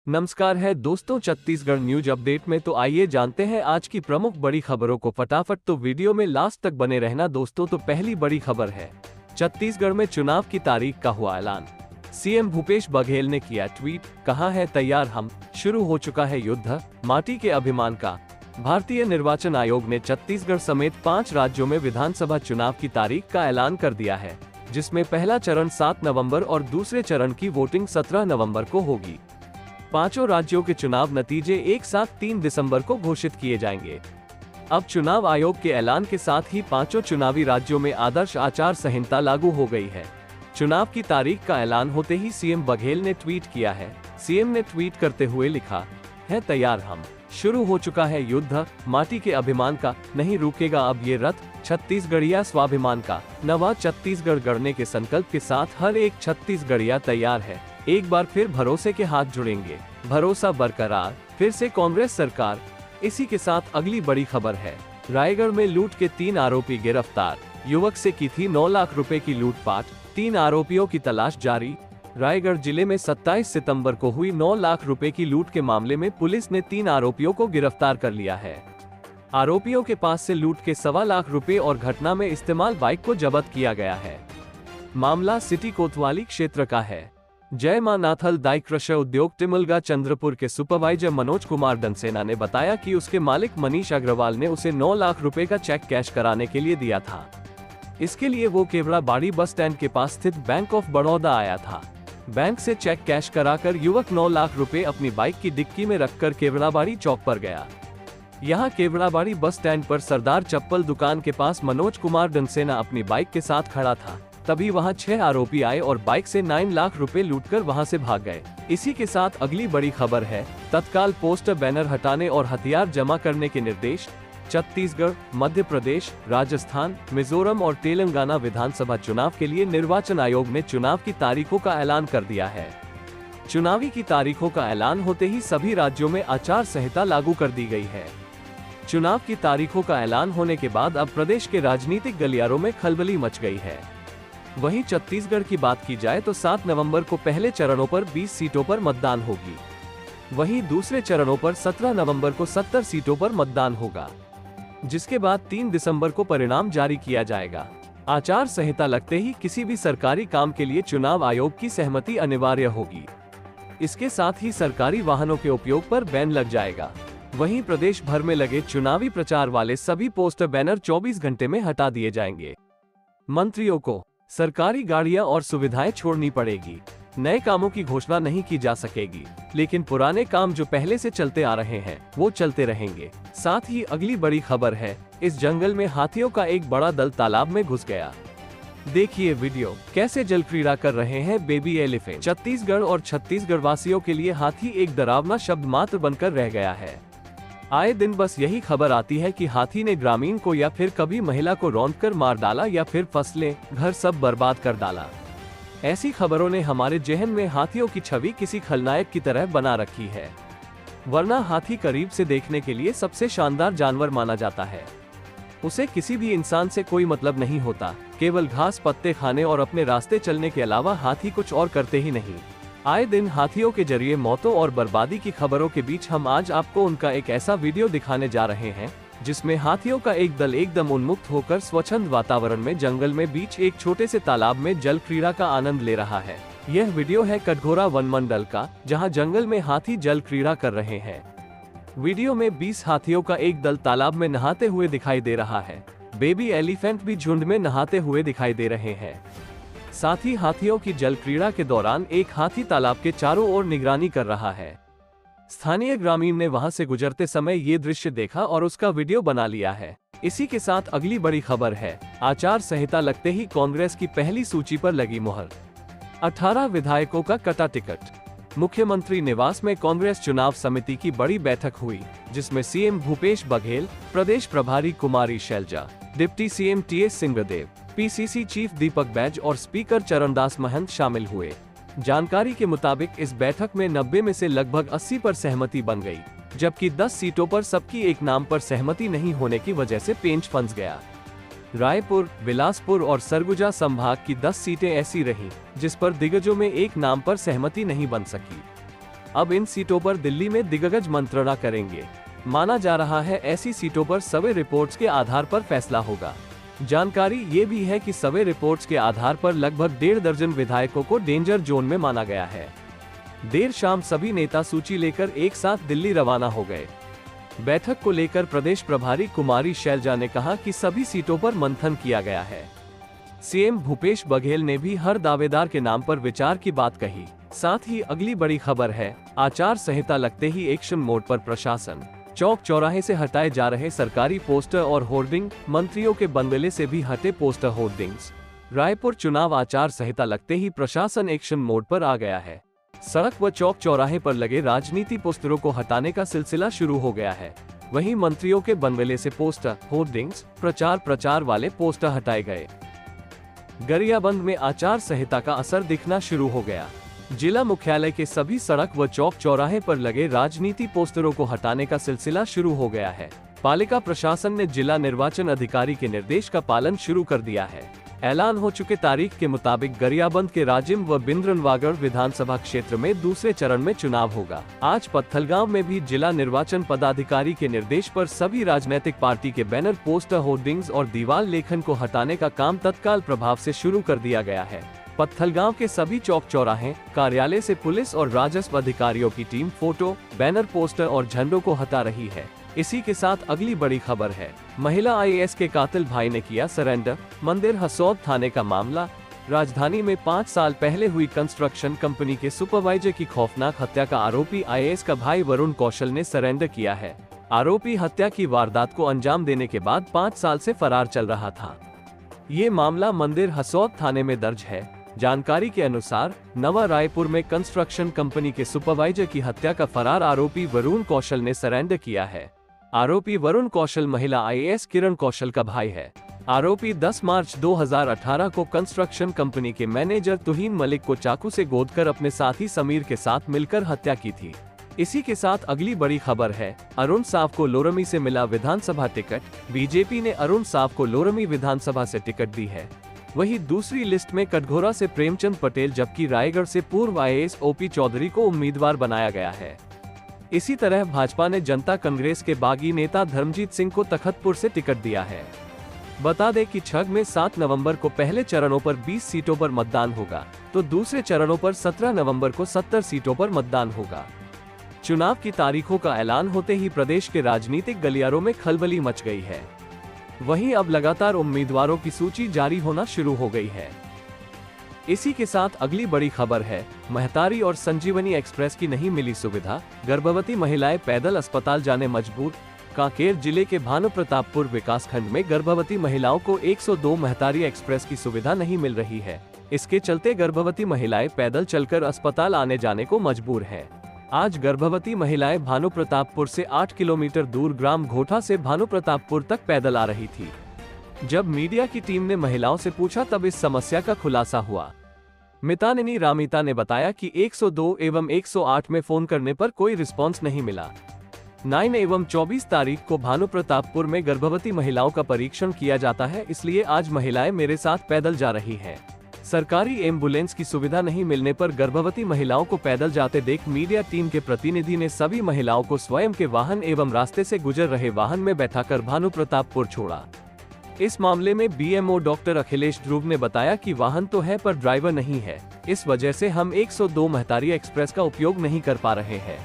नमस्कार है दोस्तों, छत्तीसगढ़ न्यूज अपडेट में तो आइए जानते हैं आज की प्रमुख बड़ी खबरों को फटाफट। तो वीडियो में लास्ट तक बने रहना दोस्तों। तो पहली बड़ी खबर है, छत्तीसगढ़ में चुनाव की तारीख का हुआ ऐलान। सीएम भूपेश बघेल ने किया ट्वीट, कहा है तैयार हम, शुरू हो चुका है युद्ध, माटी के अभिमान का। भारतीय निर्वाचन आयोग ने छत्तीसगढ़ समेत 5 राज्यों में विधानसभा चुनाव की तारीख का ऐलान कर दिया है, जिसमें पहला चरण 7 नवंबर और दूसरे चरण की वोटिंग 17 नवंबर को होगी। पांचों राज्यों के चुनाव नतीजे एक साथ 3 दिसंबर को घोषित किए जाएंगे। अब चुनाव आयोग के ऐलान के साथ ही पांचों चुनावी राज्यों में आदर्श आचार संहिता लागू हो गई है। चुनाव की तारीख का ऐलान होते ही सीएम बघेल ने ट्वीट किया है। सीएम ने ट्वीट करते हुए लिखा है, तैयार हम, शुरू हो चुका है युद्ध, माटी के अभिमान का, नहीं रुकेगा अब ये रथ, छत्तीसगढ़िया स्वाभिमान का। नवा छत्तीसगढ़ गढ़ने के संकल्प के साथ हर एक छत्तीसगढ़िया तैयार है। एक बार फिर भरोसे के हाथ जुड़ेंगे, भरोसा बरकरार, फिर से कांग्रेस सरकार। इसी के साथ अगली बड़ी खबर है, रायगढ़ में लूट के 3 आरोपी गिरफ्तार। युवक से की थी 9 लाख रुपए की लूटपाट, 3 आरोपियों की तलाश जारी। रायगढ़ जिले में 27 सितंबर को हुई 9 लाख रुपए की लूट के मामले में पुलिस ने 3 आरोपियों को गिरफ्तार कर लिया है। आरोपियों के पास से लूट के 1.25 लाख रुपए और घटना में इस्तेमाल बाइक को जब्त किया गया है। मामला सिटी कोतवाली क्षेत्र का है। जय मां नाथल दाई कृषि उद्योग टिमलगा चंद्रपुर के सुपरवाइजर मनोज कुमार डनसेना ने बताया कि उसके मालिक मनीष अग्रवाल ने उसे 9 लाख रुपए का चेक कैश कराने के लिए दिया था। इसके लिए वो केवड़ाबाड़ी बस स्टैंड के पास स्थित बैंक ऑफ बड़ौदा आया था। बैंक से चेक कैश कराकर युवक 9 लाख रुपए अपनी बाइक की डिक्की में रखकर केवड़ाबाड़ी चौक पर गया। यहाँ केवड़ाबाड़ी बस स्टैंड पर सरदार चप्पल दुकान के पास मनोज कुमार डनसेना अपनी बाइक के साथ खड़ा था। तभी वहां 6 आरोपी आए और बाइक से 9 लाख रुपए लूटकर वहां से भाग गए। इसी के साथ अगली बड़ी खबर है, तत्काल पोस्टर बैनर हटाने और हथियार जमा करने के निर्देश। छत्तीसगढ़, मध्य प्रदेश, राजस्थान, मिजोरम और तेलंगाना विधानसभा चुनाव के लिए निर्वाचन आयोग ने चुनाव की तारीखों का ऐलान कर दिया है। चुनावी की तारीखों का ऐलान होते ही सभी राज्यों में आचार संहिता लागू कर दी गई है। चुनाव की तारीखों का ऐलान होने के बाद अब प्रदेश के राजनीतिक गलियारों में खलबली मच गई है। वहीं छत्तीसगढ़ की बात की जाए तो 7 नवंबर को पहले चरणों पर 20 सीटों पर मतदान होगी। वहीं दूसरे चरणों पर 17 नवंबर को 70 सीटों पर मतदान होगा, जिसके बाद 3 दिसंबर को परिणाम जारी किया जाएगा। आचार संहिता लगते ही किसी भी सरकारी काम के लिए चुनाव आयोग की सहमति अनिवार्य होगी। इसके साथ ही सरकारी वाहनों के उपयोग पर बैन लग जाएगा। वहीं प्रदेश भर में लगे चुनावी प्रचार वाले सभी पोस्टर बैनर 24 घंटे में हटा दिए जाएंगे। मंत्रियों को सरकारी गाड़ियां और सुविधाएं छोड़नी पड़ेगी। नए कामों की घोषणा नहीं की जा सकेगी, लेकिन पुराने काम जो पहले से चलते आ रहे हैं वो चलते रहेंगे। साथ ही अगली बड़ी खबर है, इस जंगल में हाथियों का एक बड़ा दल तालाब में घुस गया। देखिए वीडियो, कैसे जल क्रीड़ा कर रहे हैं बेबी एलिफेंट। छत्तीसगढ़ और छत्तीसगढ़ वासियों के लिए हाथी एक डरावना शब्द मात्र बनकर रह गया है। आए दिन बस यही खबर आती है कि हाथी ने ग्रामीण को या फिर कभी महिला को रौंदकर मार डाला या फिर फसलें, घर सब बर्बाद कर डाला। ऐसी खबरों ने हमारे जहन में हाथियों की छवि किसी खलनायक की तरह बना रखी है। वरना हाथी करीब से देखने के लिए सबसे शानदार जानवर माना जाता है। उसे किसी भी इंसान से कोई मतलब नहीं होता, केवल घास पत्ते खाने और अपने रास्ते चलने के अलावा हाथी कुछ और करते ही नहीं। आए दिन हाथियों के जरिए मौतों और बर्बादी की खबरों के बीच हम आज आपको उनका एक ऐसा वीडियो दिखाने जा रहे हैं, जिसमें हाथियों का एक दल एकदम उन्मुक्त होकर स्वच्छंद वातावरण में जंगल में बीच एक छोटे से तालाब में जल क्रीड़ा का आनंद ले रहा है। यह वीडियो है कटघोरा वन मंडल का, जहां जंगल में हाथी जल क्रीड़ा कर रहे हैं। वीडियो में 20 हाथियों का एक दल तालाब में नहाते हुए दिखाई दे रहा है। बेबी एलिफेंट भी झुंड में नहाते हुए दिखाई दे रहे हैं। साथ ही हाथियों की जल क्रीड़ा के दौरान एक हाथी तालाब के चारों ओर निगरानी कर रहा है। स्थानीय ग्रामीण ने वहां से गुजरते समय ये दृश्य देखा और उसका वीडियो बना लिया है। इसी के साथ अगली बड़ी खबर है, आचार संहिता लगते ही कांग्रेस की पहली सूची पर लगी मुहर। 18 विधायकों का कटा टिकट। मुख्यमंत्री निवास में कांग्रेस चुनाव समिति की बड़ी बैठक हुई, जिसमें सीएम भूपेश बघेल, प्रदेश प्रभारी Kumari Selja, deputy CM TS Singhdeo, PCC chief Deepak Baij और स्पीकर चरणदास महंत शामिल हुए। जानकारी के मुताबिक इस बैठक में 90 में से लगभग 80 पर सहमति बन गई, जबकि 10 सीटों पर सबकी एक नाम पर सहमति नहीं होने की वजह से पेंच फंस गया। रायपुर, बिलासपुर और सरगुजा संभाग की 10 सीटें ऐसी रहीं, जिस पर दिग्गजों में एक नाम पर सहमति नहीं बन सकी। अब इन सीटों पर दिल्ली में दिग्गज मंत्रणा करेंगे। माना जा रहा है ऐसी सीटों पर सर्वे रिपोर्ट्स के आधार पर फैसला होगा। जानकारी ये भी है कि सर्वे रिपोर्ट्स के आधार पर लगभग 1.5 दर्जन विधायकों को डेंजर जोन में माना गया है। देर शाम सभी नेता सूची लेकर एक साथ दिल्ली रवाना हो गए। बैठक को लेकर प्रदेश प्रभारी कुमारी शैलजा ने कहा कि सभी सीटों पर मंथन किया गया है। सीएम भूपेश बघेल ने भी हर दावेदार के नाम पर विचार की बात कही। साथ ही अगली बड़ी खबर है, आचार संहिता लगते ही एक्शन मोड पर प्रशासन। चौक चौराहे से हटाए जा रहे सरकारी पोस्टर और होर्डिंग, मंत्रियों के बंगले से भी हटे पोस्टर होर्डिंग्स। रायपुर चुनाव आचार संहिता लगते ही प्रशासन एक्शन मोड पर आ गया है। सड़क व चौक चौराहे पर लगे राजनीति पोस्टरों को हटाने का सिलसिला शुरू हो गया है। वहीं मंत्रियों के बंगले से पोस्टर, होर्डिंग्स, प्रचार वाले पोस्टर हटाए गए। गरियाबंद में आचार संहिता का असर दिखना शुरू हो गया। जिला मुख्यालय के सभी सड़क व चौक चौराहे पर लगे राजनीति पोस्टरों को हटाने का सिलसिला शुरू हो गया है। पालिका प्रशासन ने जिला निर्वाचन अधिकारी के निर्देश का पालन शुरू कर दिया है। ऐलान हो चुके तारीख के मुताबिक गरियाबंद के राजिम व बिंद्रनवागढ़ विधानसभा क्षेत्र में दूसरे चरण में चुनाव होगा। आज पत्थलगांव में भी जिला निर्वाचन पदाधिकारी के निर्देश पर सभी राजनीतिक पार्टी के बैनर, पोस्टर, होर्डिंग्स और दीवार लेखन को हटाने का काम तत्काल प्रभाव से शुरू कर दिया गया है। पत्थलगांव के सभी चौक चौराहे, कार्यालय से पुलिस और राजस्व अधिकारियों की टीम फोटो, बैनर, पोस्टर और झंडों को हटा रही है। इसी के साथ अगली बड़ी खबर है, महिला आईएएस के कातिल भाई ने किया सरेंडर। मंदिर हसौद थाने का मामला। राजधानी में 5 साल पहले हुई कंस्ट्रक्शन कंपनी के सुपरवाइजर की खौफनाक हत्या का आरोपी आईएएस का भाई वरुण कौशल ने सरेंडर किया है। आरोपी हत्या की वारदात को अंजाम देने के बाद 5 साल से फरार चल रहा था। ये मामला मंदिर हसौद थाने में दर्ज है। जानकारी के अनुसार नवा रायपुर में कंस्ट्रक्शन कंपनी के सुपरवाइजर की हत्या का फरार आरोपी वरुण कौशल ने सरेंडर किया है। आरोपी वरुण कौशल महिला आईएएस किरण कौशल का भाई है। आरोपी 10 मार्च 2018 को कंस्ट्रक्शन कंपनी के मैनेजर तुहीन मलिक को चाकू से गोदकर अपने साथी समीर के साथ मिलकर हत्या की थी। इसी के साथ अगली बड़ी खबर है, अरुण साव को लोरमी से मिला विधानसभा टिकट। बीजेपी ने अरुण साव को लोरमी विधानसभा से टिकट दी है। वहीं दूसरी लिस्ट में कटघोरा से प्रेमचंद पटेल, जबकि रायगढ़ से पूर्व आईएएस ओपी चौधरी को उम्मीदवार बनाया गया है। इसी तरह भाजपा ने जनता कांग्रेस के बागी नेता धर्मजीत सिंह को तखतपुर से टिकट दिया है। बता दें कि छग में 7 नवंबर को पहले चरणों पर 20 सीटों पर मतदान होगा, तो दूसरे चरणों पर 17 नवंबर को 70 सीटों पर मतदान होगा। चुनाव की तारीखों का ऐलान होते ही प्रदेश के राजनीतिक गलियारों में खलबली मच गई है। वहीं अब लगातार उम्मीदवारों की सूची जारी होना शुरू हो गई है। इसी के साथ अगली बड़ी खबर है, महतारी और संजीवनी एक्सप्रेस की नहीं मिली सुविधा, गर्भवती महिलाएं पैदल अस्पताल जाने मजबूर। कांकेर जिले के भानुप्रतापपुर विकासखंड में गर्भवती महिलाओं को 102 महतारी एक्सप्रेस की सुविधा नहीं मिल रही है। इसके चलते गर्भवती महिलाएं पैदल चलकर अस्पताल आने जाने को मजबूर हैं। आज गर्भवती महिलाएं भानुप्रतापपुर से 8 किलोमीटर दूर ग्राम घोठा से भानुप्रतापपुर तक पैदल आ रही थी। जब मीडिया की टीम ने महिलाओं से पूछा तब इस समस्या का खुलासा हुआ। मितानिनी रामिता ने बताया कि 102 एवं 108 में फोन करने पर कोई रिस्पांस नहीं मिला। 9 एवं 24 तारीख को भानुप्रतापपुर में गर्भवती महिलाओं का परीक्षण किया जाता है, इसलिए आज महिलाएं मेरे साथ पैदल जा रही हैं। सरकारी एम्बुलेंस की सुविधा नहीं मिलने पर गर्भवती महिलाओं को पैदल जाते देख मीडिया टीम के प्रतिनिधि ने सभी महिलाओं को स्वयं के वाहन एवं रास्ते से गुजर रहे वाहन में बैठाकर भानुप्रतापपुर छोड़ा। इस मामले में बीएमओ डॉक्टर अखिलेश ध्रुव ने बताया कि वाहन तो है पर ड्राइवर नहीं है, इस वजह से हम 102 महतारी एक्सप्रेस का उपयोग नहीं कर पा रहे हैं।